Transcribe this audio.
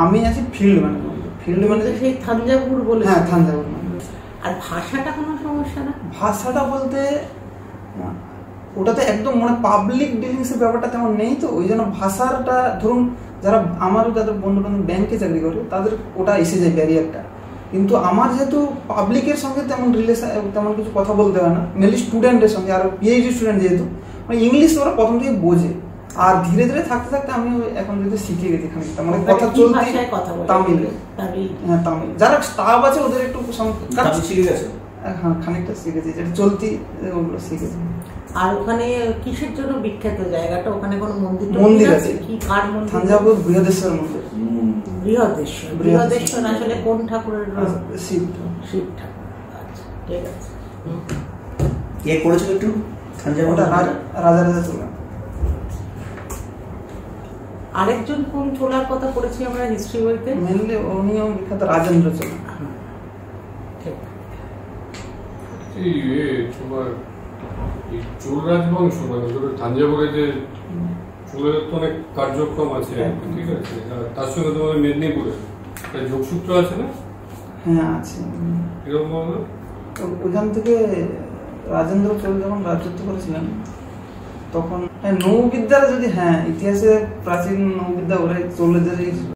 আমি আছি field manager. Field manager সেই থাঞ্জাভুর বলে? হ্যাঁ, থাঞ্জাভুর। আর ভাষাটা কোনো সমস্যা না? ভাষাটা বলতে ওটাতে একদম মানে পাবলিক ডিলিংসের ব্যাপারটা তেমন নেই, তো ওই জন্য ভাষাটা ধরুন যারা আমারও যাদের বন্ধু বান্ধব ব্যাংকে চাকরি করে তাদের ওটা এসে যায় ব্যারিয়ারটা, কিন্তু আমার যেহেতু পাবলিকের সঙ্গে তেমন রিলেশন তেমন কিছু কথা বলতে হয় না, মেনলি স্টুডেন্টের সঙ্গে, আর পিএইচডি স্টুডেন্ট যেহেতু মানে ইংলিশ ওরা প্রথম থেকে বোঝে, আর ধীরে ধীরে থাকতে থাকতে আমি এখন যদি শিখে গেছি খানিকটা মানে কথা চলতে তামিল। হ্যাঁ, তামিল। যারা স্টাফ আছে ওদের একটু শিখে গেছে। হ্যাঁ, খানিকটা শিখেছি, যেটা চলতি ওগুলো শিখেছি। আর ওখানে কিসের জন্য বিখ্যাত জায়গাটা? ওখানে কোনো মন্দির আছে? কি কার মন্দির? থাঞ্জাভুর বৃহদেশ্বর মন্দির। বৃহদেশ্বর আসলে কোন ঠাকুরের? শিব ঠাকুর। আচ্ছা, ঠিক আছে। কে করেছিল একটু থাঞ্জাভুরটা? রাজা চোলা। আরেকজন কোন চোলার কথা পড়েছি আমরা হিস্ট্রি বইতে? মেনলি উনিও বিখ্যাত রাজেন্দ্র চোলা। চোল রাজবংশ মানে থাঞ্জাভুরে যে চোলের তো অনেক কার্যক্রম আছে, ঠিক আছে, তার সঙ্গে তোমাদের মেদিনীপুরে যোগসূত্র আছে না? হ্যাঁ, আছে। এরকম ওইখান থেকে রাজেন্দ্র চোল যখন রাজত্ব করেছিলেন তখন নৌবিদ্যার যদি ইতিহাসে প্রাচীন নৌবিদ্যা ওরা চোলেদের